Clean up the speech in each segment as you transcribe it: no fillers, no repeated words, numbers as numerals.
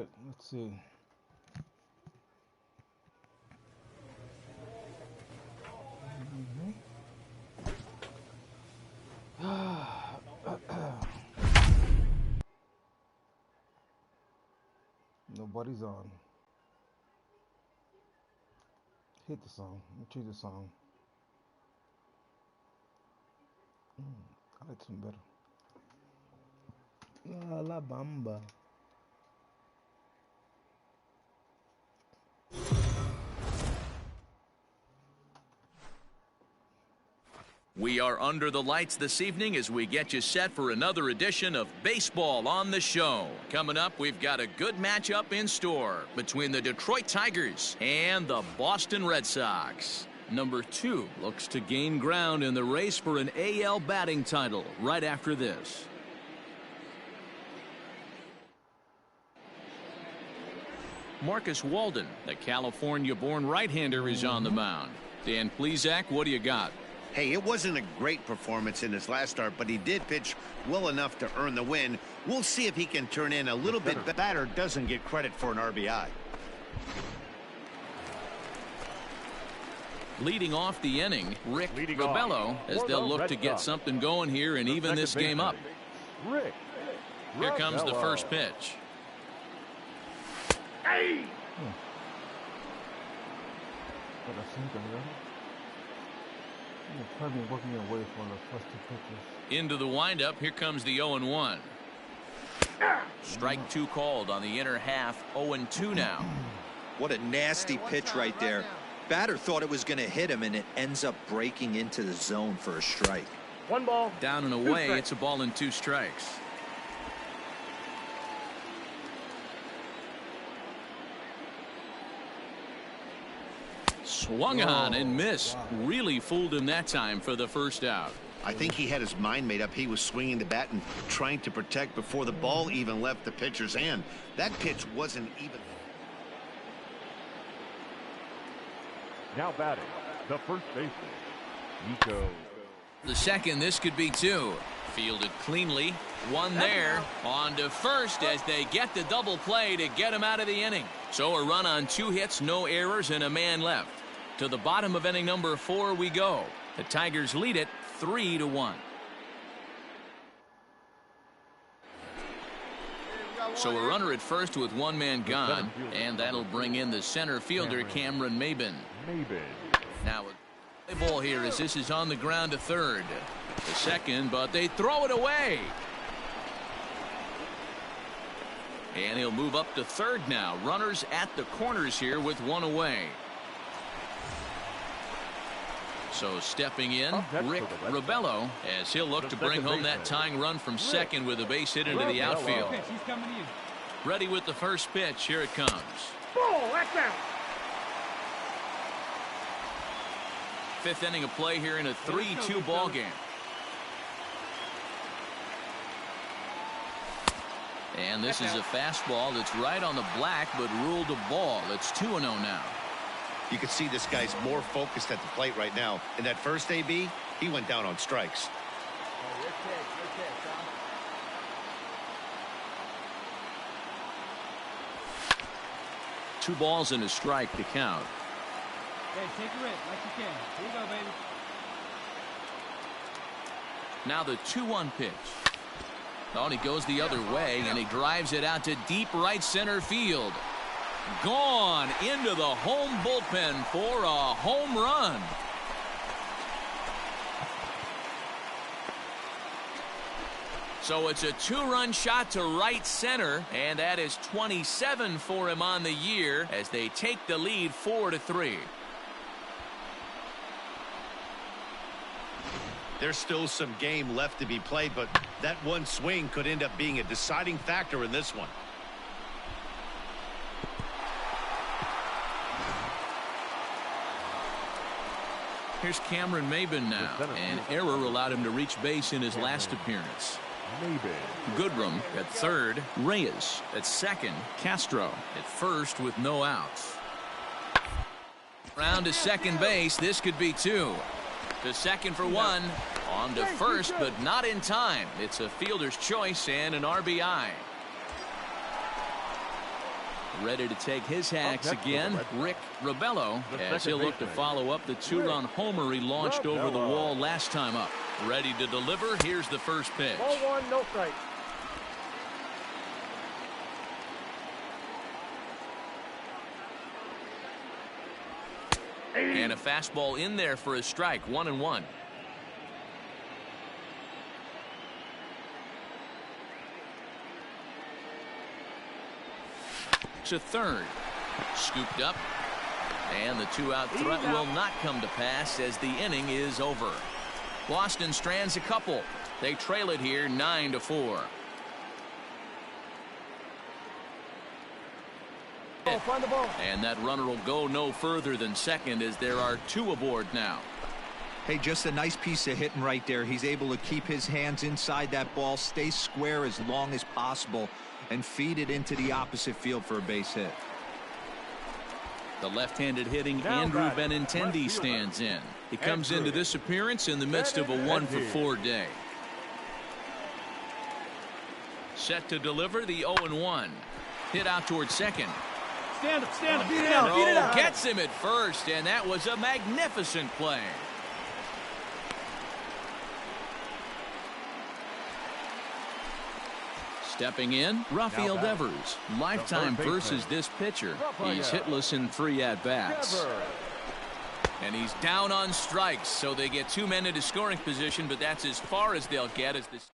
right, let's see. Nobody's on. Hit the song. Let me choose the song. I like this one better. La Bamba. We are under the lights this evening as we get you set for another edition of Baseball on the Show. Coming up, we've got a good matchup in store between the Detroit Tigers and the Boston Red Sox. Number 2 looks to gain ground in the race for an AL batting title right after this. Marcus Walden, the California-born right-hander, is on the mound. Dan Plesac, what do you got? Hey, it wasn't a great performance in his last start, but he did pitch well enough to earn the win. We'll see if he can turn in a little bit. The batter doesn't get credit for an RBI. Leading off the inning, Rick Rebello, as they'll look to get something going here and even this game up. Here comes the first pitch. Hey! Probably working away for the first 2 pitches. Into the windup, here comes the 0-1. Strike 2 called on the inner half, 0-2 now. What a nasty pitch right there. Batter thought it was going to hit him, and it ends up breaking into the zone for a strike. 1 ball. Down and away, it's a ball and 2 strikes. Swung on and missed. Really fooled him that time for the first out. I think he had his mind made up. He was swinging the bat and trying to protect before the ball even left the pitcher's hand. That pitch wasn't even. Now batting, the first baseman, Nico. The second, this could be 2. Fielded cleanly. 1 there. On to first as they get the double play to get him out of the inning. So a run on 2 hits, no errors, and a man left. To the bottom of inning number 4 we go. The Tigers lead it 3-1. So a runner at first with 1 man gone, and that'll bring in the center fielder, Cameron Maben. Now a ball here as this is on the ground to third. The second, but they throw it away. And he'll move up to third now. Runners at the corners here with 1 away. So stepping in, Rick Rebello, as he'll look to bring home that tying run from second with a base hit into the outfield. Ready with the first pitch. Here it comes. Ball, that's out. 5th inning of play here in a 3-2 ball game. And this is a fastball that's right on the black, but ruled a ball. It's 2-0 now. You can see this guy's more focused at the plate right now. In that first AB, he went down on strikes. Two balls and a strike to count. Hey, take a rip like you can. Here you go, baby. Now the 2-1 pitch. Oh, he goes the other way, and he drives it out to deep right center field. Gone into the home bullpen for a home run. So it's a 2-run shot to right center, and that is 27 for him on the year as they take the lead 4-3. There's still some game left to be played, but that one swing could end up being a deciding factor in this one. Here's Cameron Maben now. An error allowed him to reach base in his last appearance. Goodrum at third. Reyes at second. Castro at first with no outs. Round to second base. This could be 2. To second for 1. On to first, but not in time. It's a fielder's choice and an RBI. Ready to take his hacks again, Rick Rebello, as he'll look to follow up the two-run homer he launched over the wall last time up. Ready to deliver. Here's the first pitch. Ball one, no strike. And a fastball in there for a strike, 1-1. To third. Scooped up. And the two-out threat will not come to pass as the inning is over. Boston strands a couple. They trail it here 9-4. Find the ball. And that runner will go no further than second as there are two aboard now. Hey, just a nice piece of hitting right there. He's able to keep his hands inside that ball, stay square as long as possible, and feed it into the opposite field for a base hit. The left-handed hitting Andrew Benintendi stands in. He comes into this appearance in the midst of a 1-for-4 day. Set to deliver the 0-1. Hit out towards second. Stand up, stand up. Beat it out, beat it out. Gets him at first, and that was a magnificent play. Stepping in, Rafael Devers. Lifetime versus this pitcher. He's hitless in 3 at-bats. And he's down on strikes, so they get 2 men into scoring position, but that's as far as they'll get as this.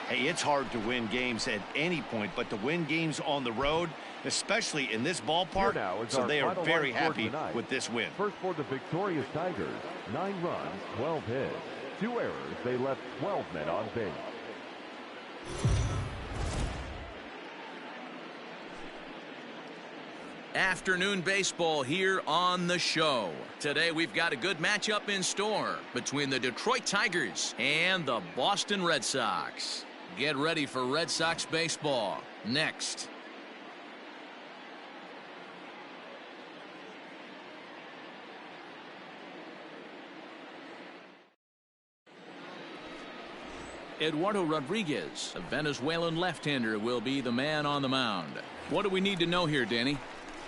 Hey, it's hard to win games at any point, but to win games on the road, especially in this ballpark, so they are very happy with this win. First for the victorious Tigers, 9 runs, 12 hits, 2 errors. They left 12 men on base. Afternoon baseball here on the show. Today we've got a good matchup in store between the Detroit Tigers and the Boston Red Sox. Get ready for Red Sox baseball next. Eduardo Rodriguez, a Venezuelan left-hander, will be the man on the mound. What do we need to know here, Danny?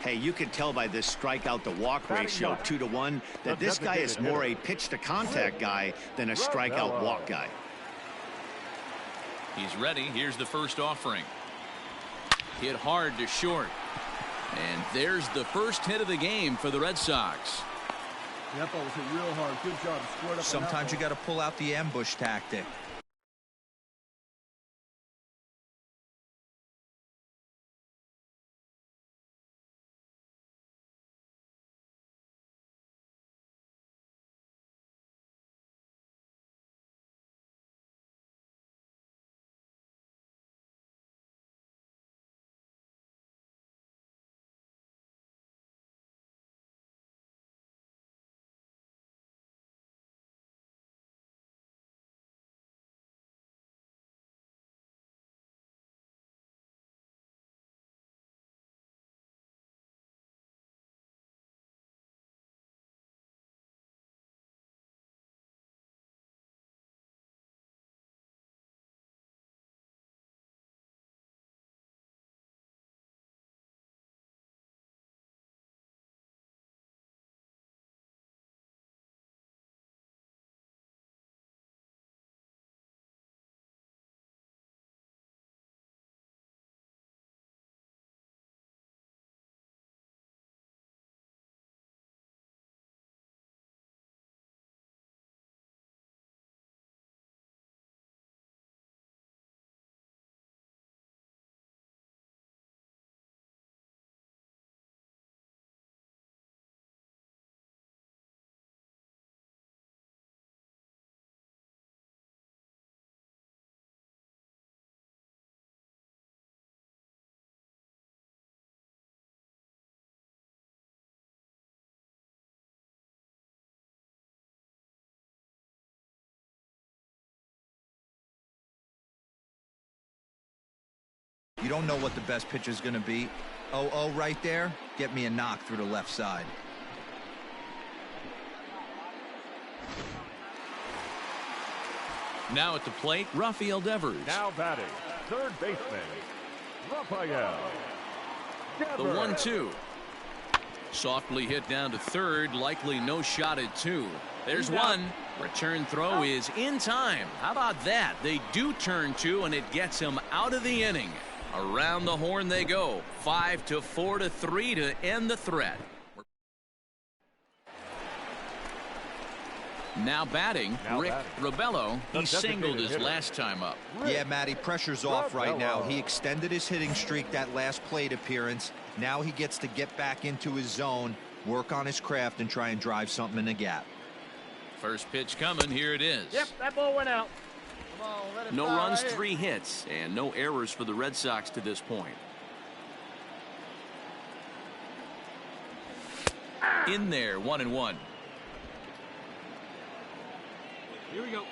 Hey, you can tell by this strikeout to walk ratio 2-to-1 that this guy is more a pitch to contact guy than a strikeout walk guy. He's ready. Here's the first offering. Hit hard to short. And there's the first hit of the game for the Red Sox. That ball was hit real hard. Good job. Squared up. Sometimes you got to pull out the ambush tactic. You don't know what the best pitch is going to be. 0-0 right there. Get me a knock through the left side. Now at the plate, Rafael Devers. Now batting, third baseman, Raphael. The 1-2. Softly hit down to third, likely no shot at two. There's one. Return throw is in time. How about that? They do turn two, and it gets him out of the inning. Around the horn they go. 5-4-3 to end the threat. Now batting, Rick Rebello. He singled his last time up. Yeah, Matty, pressure's off right now. He extended his hitting streak that last plate appearance. Now he gets to get back into his zone, work on his craft, and try and drive something in the gap. First pitch coming. Here it is. Yep, that ball went out. Come on, let it No fly runs, right 3 hits, and no errors for the Red Sox to this point. In there, 1-1. Here we go.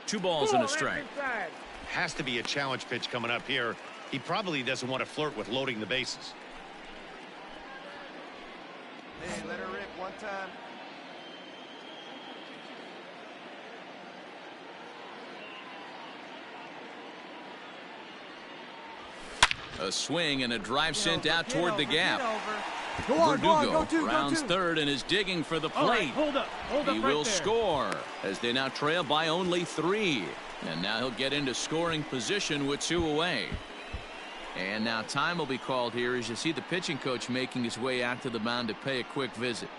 Two balls and a strike. Has to be a challenge pitch coming up here. He probably doesn't want to flirt with loading the bases. Hey, let her rip one time. A swing and a drive sent out toward the gap. Go on, Verdugo rounds third and is digging for the plate. Right, hold up He right will there. score as they now trail by only 3. And now he'll get into scoring position with 2 away. And now time will be called here as you see the pitching coach making his way out to the mound to pay a quick visit.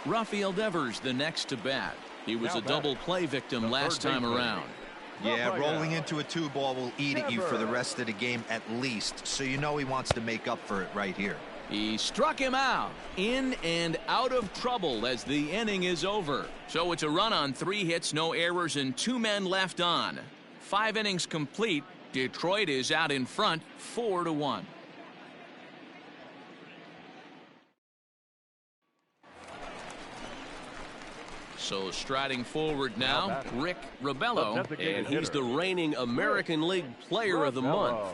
Rafael Devers the next to bat. He was a double play victim last time around. Yeah, rolling into a 2-ball will eat at you for the rest of the game at least, so you know he wants to make up for it right here. He struck him out, in and out of trouble as the inning is over. So it's a run on 3 hits, no errors, and 2 men left on. 5 innings complete. Detroit is out in front, 4-1. So striding forward now, Rick Rebello, and he's the reigning American League Player of the Month.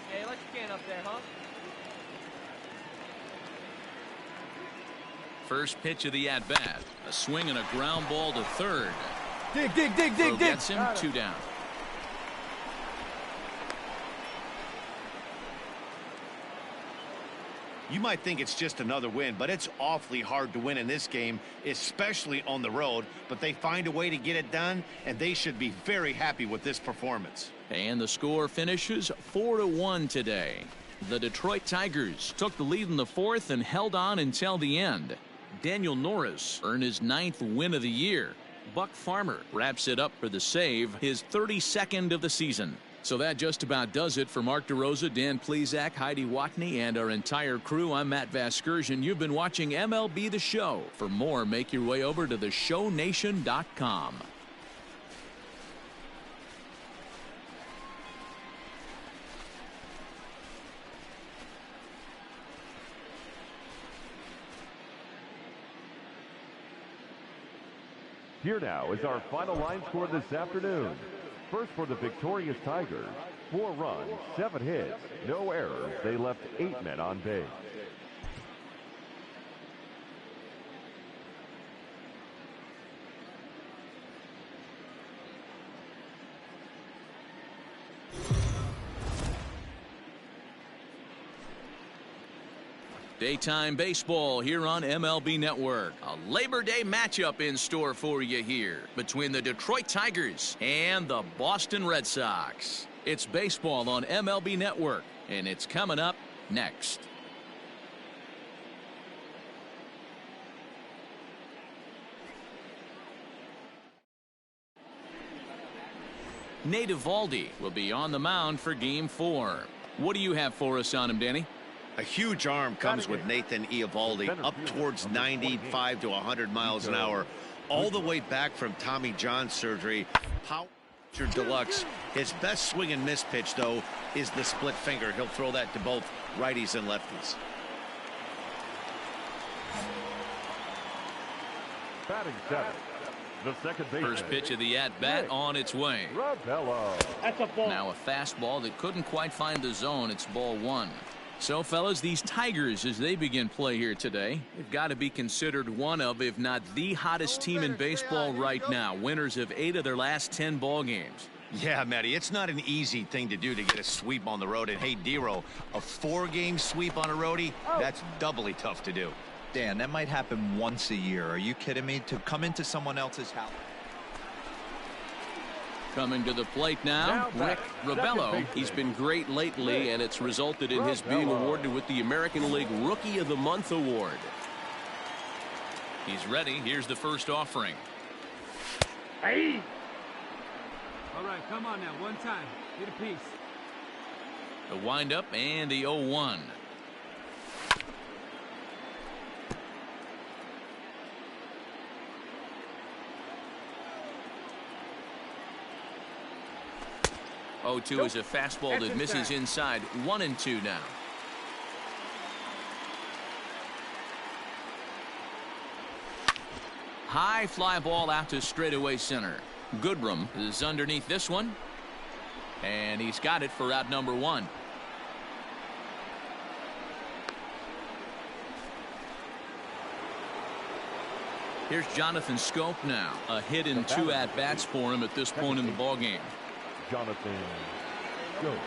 Hey, let your can up there, huh? First pitch of the at-bat. A swing and a ground ball to third. Dig. Throw gets him, 2 down. You might think it's just another win, but it's awfully hard to win in this game, especially on the road. But they find a way to get it done, and they should be very happy with this performance. And the score finishes 4-1 today. The Detroit Tigers took the lead in the 4th and held on until the end. Daniel Norris earned his 9th win of the year. Buck Farmer wraps it up for the save, his 32nd of the season. So that just about does it for Mark DeRosa, Dan Plesac, Heidi Watney, and our entire crew. I'm Matt Vasgersian. You've been watching MLB The Show. For more, make your way over to theshownation.com. Here now is our final line score this afternoon. First for the victorious Tigers, 4 runs, 7 hits, no errors. They left 8 men on base. Daytime baseball here on MLB Network. A Labor Day matchup in store for you here between the Detroit Tigers and the Boston Red Sox. It's baseball on MLB Network, and it's coming up next. Nate Eovaldi will be on the mound for Game 4. What do you have for us on him, Danny? A huge arm comes with Nathan Eovaldi, up towards 95 to 100 miles an hour, all the way back from Tommy John surgery. Power deluxe. His best swing and miss pitch, though, is the split finger. He'll throw that to both righties and lefties. Batting 7, The second baseman. First pitch of the at-bat on its way. That's a ball. Now a fastball that couldn't quite find the zone. It's ball one. So, fellas, these Tigers, as they begin play here today, they've got to be considered one of, if not the hottest team in baseball right now. Winners of 8 of their last 10 ball games. Yeah, Matty, it's not an easy thing to do to get a sweep on the road. And, hey, Dero, a 4-game sweep on a roadie, that's doubly tough to do. Dan, that might happen once a year. Are you kidding me? To come into someone else's house. Coming to the plate now, Rick Rebello. He's been great lately, and it's resulted in his being awarded with the American League Rookie of the Month award. He's ready. Here's the first offering. Hey! All right, come on now, one time. Get a piece. The windup and the 0-1. Oh-2 is a fastball that misses inside. 1-2 now. High fly ball out to straightaway center. Goodrum is underneath this one. And he's got it for out number 1. Here's Jonathan Scope now. A hit in 2 at-bats for him at this point in the ballgame. Jonathan Scope.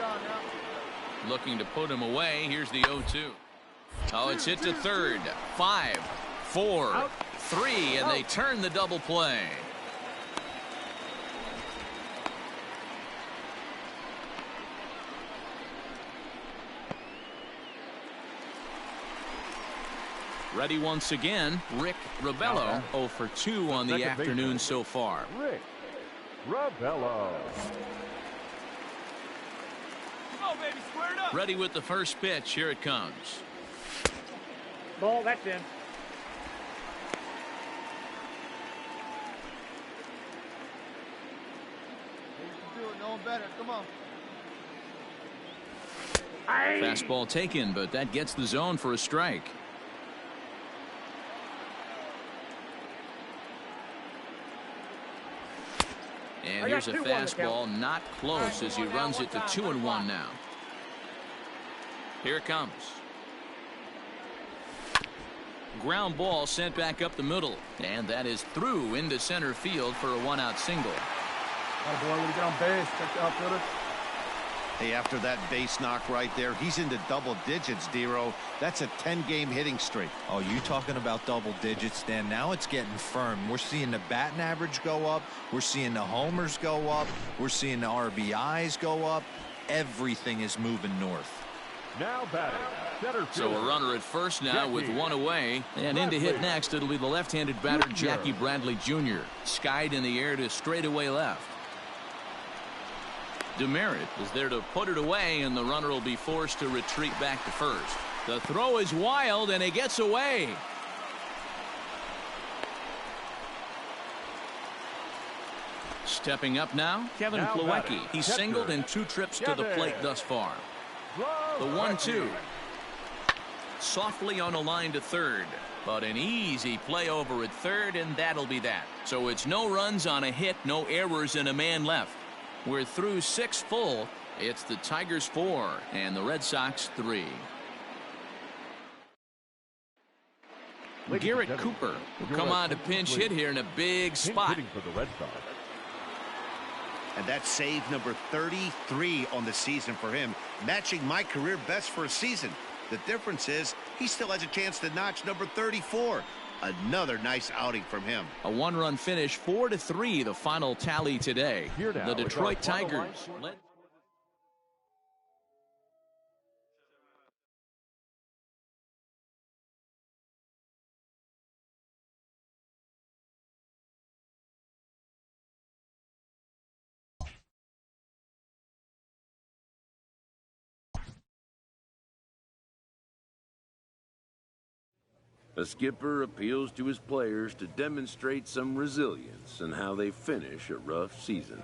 Looking to put him away. Here's the 0-2. Oh, it's hit to third. 5, 4, 3, and they turn the double play. Ready once again, Rick Rebello. 0 for 2 on the afternoon so far. Rick Rebello. Baby, square it up. Ready with the first pitch. Here it comes. Ball, that's in. You can do it. No one better. Come on. Fastball taken, but that gets the zone for a strike. And here's a fastball not close as he runs it to 2-1 now. Here it comes. Ground ball sent back up the middle, and that is through into center field for a 1-out single. Boy, when you get on base, check the outfielder. Hey, after that base knock right there, he's into double digits, Dero. That's a 10-game hitting streak. Oh, you talking about double digits, Dan? Now it's getting firm. We're seeing the batting average go up. We're seeing the homers go up. We're seeing the RBIs go up. Everything is moving north. Now batting, center field. So a runner at first now with 1 away. And in to hit next, it'll be the left-handed batter, Jackie Bradley Jr. Skied in the air to straightaway left. Demerit is there to put it away, and the runner will be forced to retreat back to first. The throw is wild, and it gets away. Stepping up now, Kevin Now Plawecki. batting, He's catcher, singled in 2 trips to the plate thus far. The 1-2. Softly on a line to third, but an easy play over at third, and that'll be that. So it's no runs on a hit, no errors, and a man left. We're through 6 full. It's the Tigers 4 and the Red Sox 3. Garrett Cooper will come on to pinch hit here in a big spot. Hitting for the Red Sox. And that's save number 33 on the season for him, matching my career best for a season. The difference is he still has a chance to notch number 34. Another nice outing from him. A 1-run finish, 4-3, the final tally today. Here now The is our Detroit final Tigers line. led. A skipper appeals to his players to demonstrate some resilience in how they finish a rough season.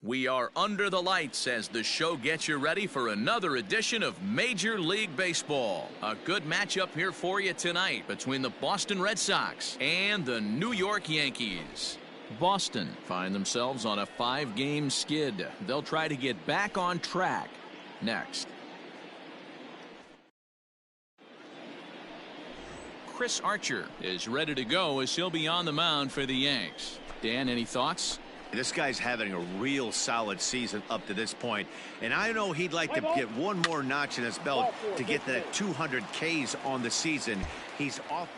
We are under the lights as the show gets you ready for another edition of Major League Baseball. A good matchup here for you tonight between the Boston Red Sox and the New York Yankees. Boston find themselves on a 5-game skid. They'll try to get back on track next. Chris Archer is ready to go as he'll be on the mound for the Yanks. Dan, any thoughts? This guy's having a real solid season up to this point, and I know he'd like to get one more notch in his belt to get that 200 Ks on the season. He's off.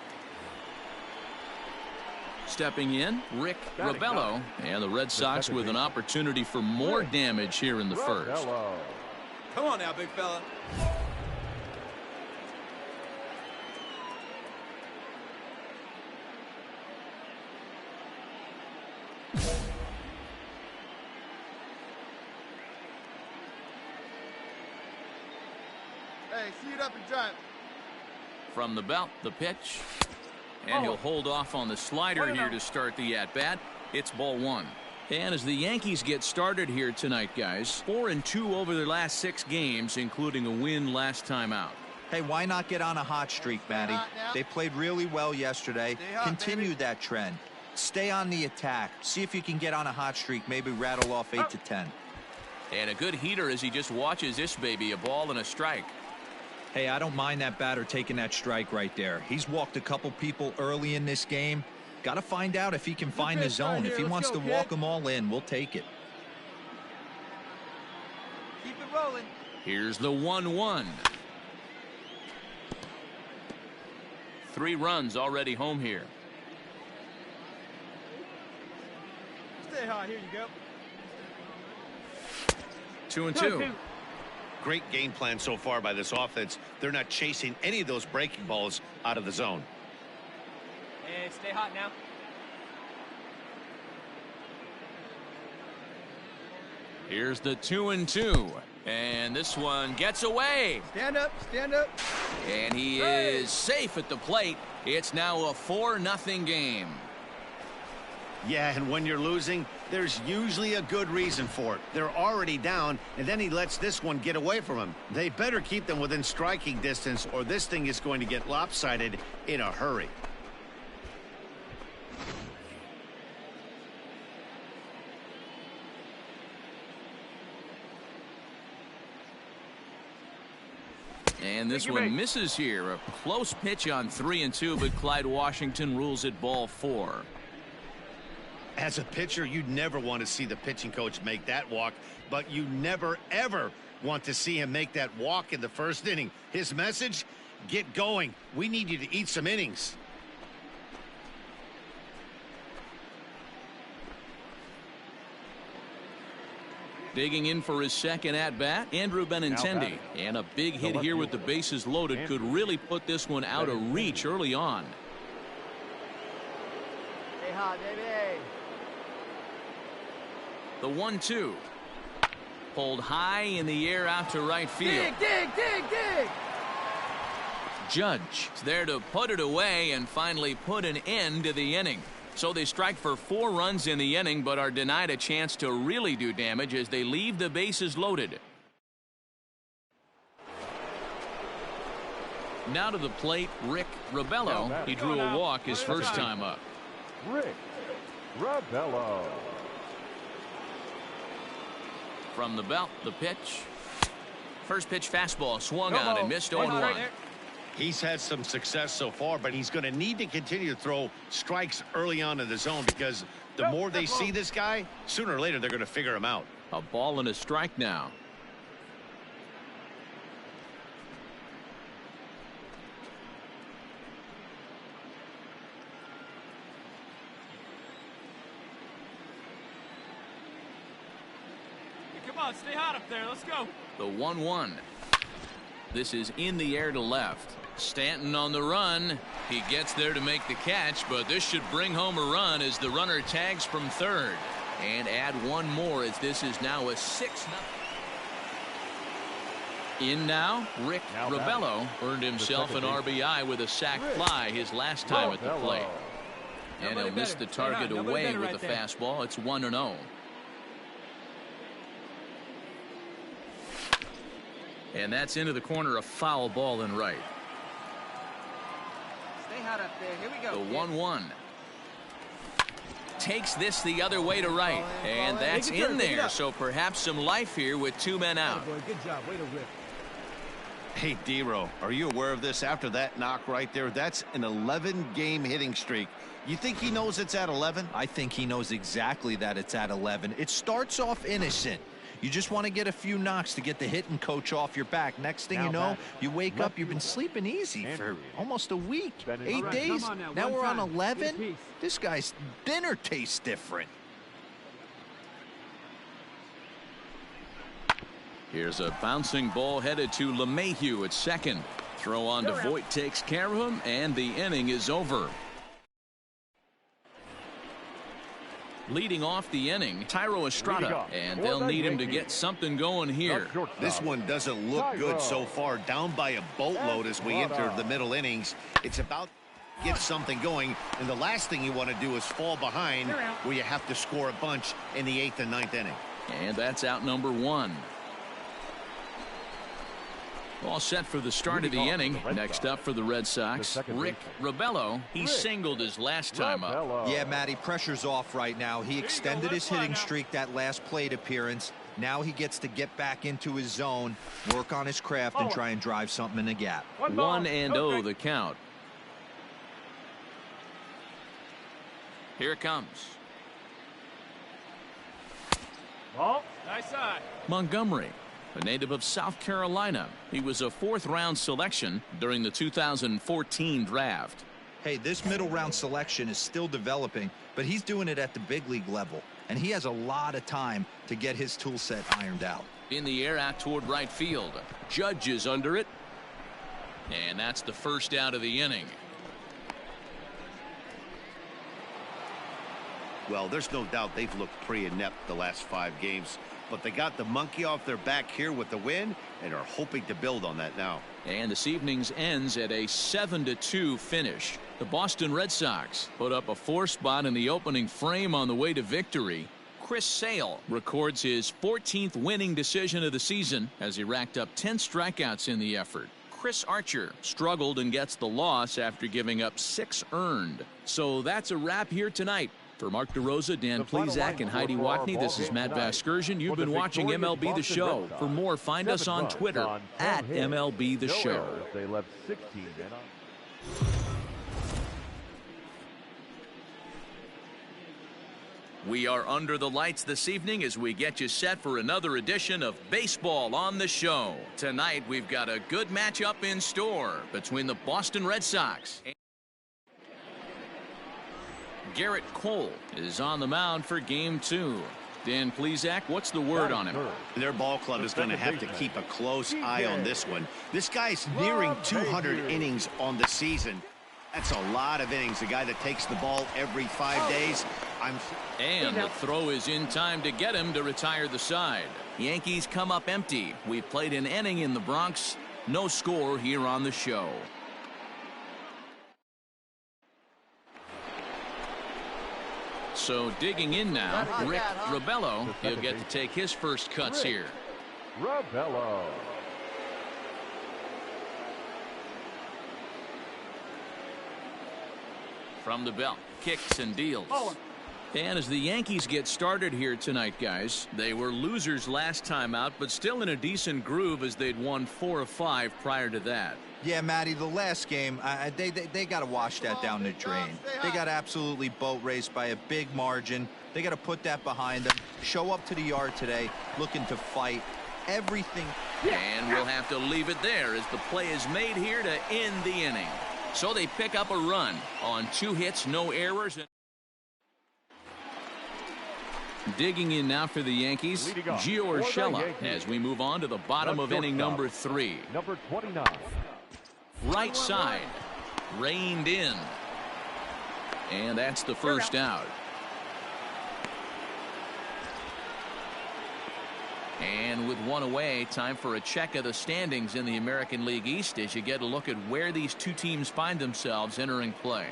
Stepping in, Rick Rebello, and the Red Sox with an opportunity for more damage here in the first. Come on now, big fella. Hey, see it up and drive. From the belt, the pitch. And he'll hold off on the slider here to start the at-bat. It's ball 1. And as the Yankees get started here tonight, guys, 4-2 over their last 6 games, including a win last time out. Hey, why not get on a hot streak, Matty? They played really well yesterday. Continue that trend. Stay on the attack. See if you can get on a hot streak, maybe rattle off 8 to 10. And a good heater as he just watches this baby, a ball and a strike. Hey, I don't mind that batter taking that strike right there. He's walked a couple people early in this game. Got to find out if he can find the zone. If he wants to walk them all in, we'll take it. Keep it rolling. Here's the 1-1. 3 runs already home here. Stay high. Here you go. 2-2. Great game plan so far by this offense. They're not chasing any of those breaking balls out of the zone. Hey, stay hot now. Here's the 2-2. And this one gets away. Stand up, stand up. And he is safe at the plate. It's now a 4-0 game. Yeah, and when you're losing, there's usually a good reason for it. They're already down, and then he lets this one get away from him. They better keep them within striking distance, or this thing is going to get lopsided in a hurry. And this one misses here. A close pitch on 3-2, but Clyde Washington rules it ball 4. As a pitcher, you never want to see the pitching coach make that walk, but you never, ever want to see him make that walk in the first inning. His message, get going. We need you to eat some innings. Digging in for his second at-bat, Andrew Benintendi. And a big hit here with the bases loaded could really put this one out of reach early on. Stay hot, baby. The 1-2. Pulled high in the air out to right field. Dig. Judge is there to put it away and finally put an end to the inning. So they strike for 4 runs in the inning, but are denied a chance to really do damage as they leave the bases loaded. Now to the plate, Rick Rebello. He drew a walk his first time up. Rick Rebello. From the belt, the pitch. First pitch fastball swung on and missed 0-1. He's had some success so far, but he's going to need to continue to throw strikes early on in the zone because the more they see this guy, sooner or later they're going to figure him out. A ball and a strike now. Come on, stay hot up there. Let's go. The 1-1. This is in the air to left. Stanton on the run. He gets there to make the catch, but this should bring home a run as the runner tags from third. And add one more as this is now a 6-0. In now, Rick Rebello earned himself an RBI with a sac fly his last time at the plate. And he'll miss the target away with the fastball. It's 1-0. And that's into the corner, a foul ball in right. Stay hot up there. Here we go. The 1-1. Takes this the other way to right. And that's in there, so perhaps some life here with 2 men out. Good job. Way to rip. Hey, D-Row, are you aware of this after that knock right there? That's an 11-game hitting streak. You think he knows it's at 11? I think he knows exactly that it's at 11. It starts off innocent. You just want to get a few knocks to get the hitting coach off your back. Next thing you know, you wake up, you've been sleeping easy for almost a week, 8 days. Now we're on 11. This guy's dinner tastes different. Here's a bouncing ball headed to LeMahieu at second. Throw on to Voit takes care of him, and the inning is over. Leading off the inning, Tyro Estrada, and they'll need him to get something going here. This one doesn't look good so far. Down by a boatload as we enter the middle innings. It's about to get something going, and the last thing you want to do is fall behind where you have to score a bunch in the 8th and 9th inning. And that's out number 1. All set for the start of the inning. Next up for the Red Sox, Rick Rebello. He singled his last time up. Yeah, Matty, pressure's off right now. He extended his hitting streak that last plate appearance. Now he gets to get back into his zone, work on his craft, and try and drive something in the gap. 1-0 the count. Here it comes. Nice side. Montgomery, a native of South Carolina. He was a 4th-round selection during the 2014 draft. Hey, this middle-round selection is still developing, but he's doing it at the big league level, and he has a lot of time to get his tool set ironed out. In the air out toward right field. Judge is under it. And that's the first out of the inning. Well, there's no doubt they've looked pretty inept the last 5 games. But they got the monkey off their back here with the win and are hoping to build on that now. And this evening's ends at a 7-2 finish. The Boston Red Sox put up a 4 spot in the opening frame on the way to victory. Chris Sale records his 14th winning decision of the season as he racked up 10 strikeouts in the effort. Chris Archer struggled and gets the loss after giving up 6 earned. So that's a wrap here tonight. For Mark DeRosa, Dan Plesac, and Heidi Wackney, this is Matt Vasgersian. You've been watching MLB The Show. For more, find us on Twitter at MLB The Show. They left 16 men on. We are under the lights this evening as we get you set for another edition of Baseball on the Show. Tonight, we've got a good matchup in store between the Boston Red Sox and Garrett Cole is on the mound for Game 2. Dan Plesac, what's the word on him? Their ball club is going to have to keep a close eye on this one. This guy's nearing 200 innings on the season. That's a lot of innings. A guy that takes the ball every 5 days. And the throw is in time to get him to retire the side. Yankees come up empty. We played an inning in the Bronx. No score here on the show. So digging in now, Rick Rebello. He'll get to take his first cuts here. Rebello. From the belt, kicks and deals. And as the Yankees get started here tonight, guys, they were losers last time out, but still in a decent groove as they'd won 4 of 5 prior to that. Yeah, Matty, the last game, they got to wash that down the drain. They got absolutely boat raced by a big margin. They got to put that behind them, show up to the yard today, looking to fight everything. And we'll have to leave it there as the play is made here to end the inning. So they pick up a run on 2 hits, no errors. Digging in now for the Yankees, Gio Urshela, as we move on to the bottom of inning number 3. Number 29. Right side, reined in. And that's the first out. And with 1 away, time for a check of the standings in the American League East as you get a look at where these 2 teams find themselves entering play.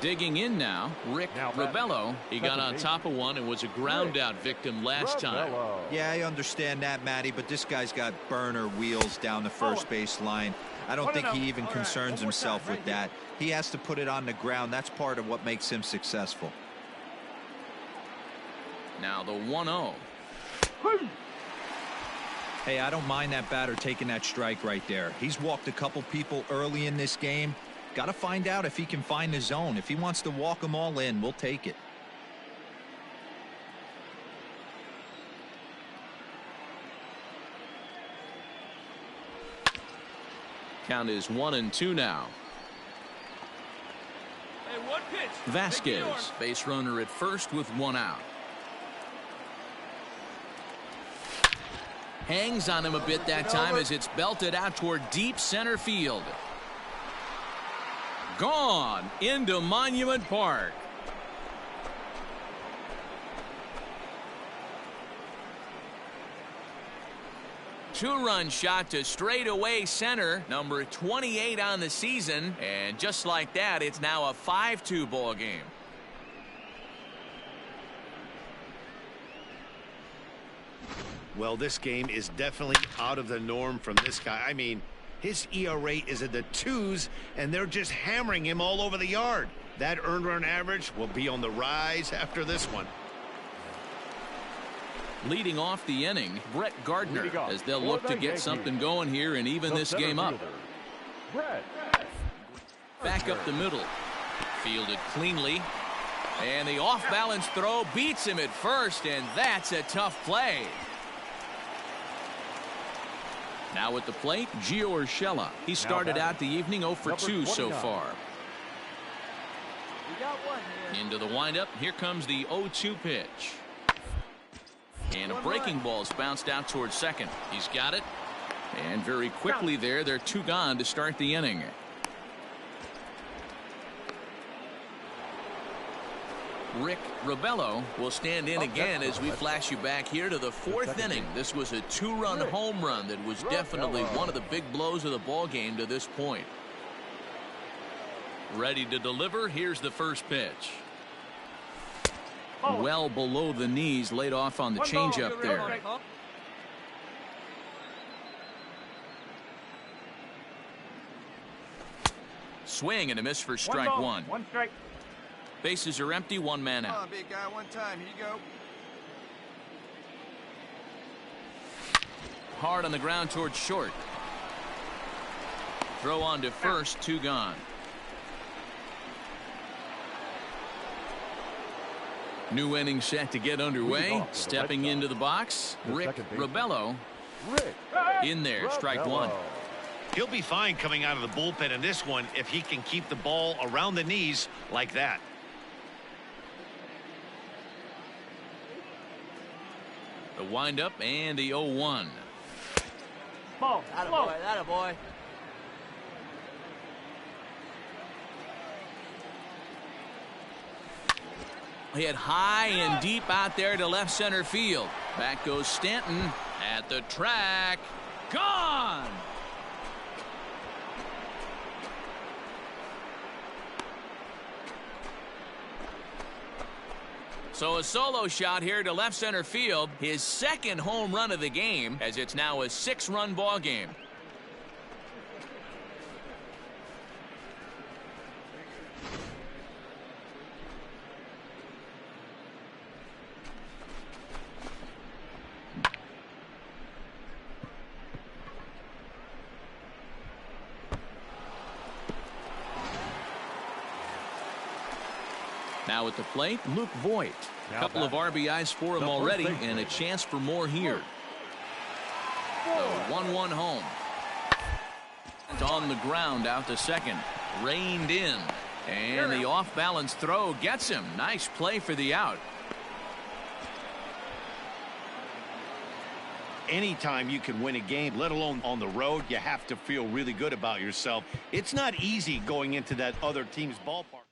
Digging in now, Rick Rebello. He got on top of one and was a ground out victim last time. Yeah, I understand that, Matty, but this guy's got burner wheels down the first base line. I don't think he even concerns himself with that. He has to put it on the ground. That's part of what makes him successful. Now the 1-0. Hey, I don't mind that batter taking that strike right there. He's walked a couple people early in this game. Got to find out if he can find the zone. If he wants to walk them all in, we'll take it. Count is 1-2 now. Hey, one pitch. Vasquez, base runner at first with 1 out. Hangs on him a bit that time as it's belted out toward deep center field. Gone into Monument Park. Two-run shot to straightaway center, number 28 on the season, and just like that, it's now a 5-2 ball game. Well, this game is definitely out of the norm from this guy. I mean, his ERA is in the 2s, and they're just hammering him all over the yard. That earned run average will be on the rise after this one. Leading off the inning, Brett Gardner, as they'll look to get something going here and even this game up. Back up the middle. Fielded cleanly. And the off-balance throw beats him at first, and that's a tough play. Now at the plate, Gio Urshela. He started out the evening 0 for 2 so far. Into the windup. Here comes the 0-2 pitch. And a breaking ball's bounced out towards second. He's got it. And very quickly there, they're 2 gone to start the inning. Rick Rebello will stand in again as we flash you back here to the 4th inning. This was a 2-run home run that was definitely one of the big blows of the ball game to this point. Ready to deliver. Here's the first pitch. Well below the knees, laid off on the changeup there. Swing and a miss for strike one. One strike. Bases are empty, 1 man out. Come on, big guy, one time. Here you go. Hard on the ground towards short. Throw on to first, 2 gone. New inning set to get underway. Stepping into the box, Rick Rebello. In there, strike 1. He'll be fine coming out of the bullpen in this one if he can keep the ball around the knees like that. The windup and the 0-1. Ball. Attaboy, attaboy. Hit high and deep out there to left center field. Back goes Stanton at the track. Gone! So a solo shot here to left center field. His 2nd home run of the game, as it's now a 6-run ball game. Now at the plate, Luke Voigt. A couple of RBIs for him already, and a chance for more here. The 1-1 home. It's on the ground out to second. Reined in. And the off-balance throw gets him. Nice play for the out. Anytime you can win a game, let alone on the road, you have to feel really good about yourself. It's not easy going into that other team's ballpark.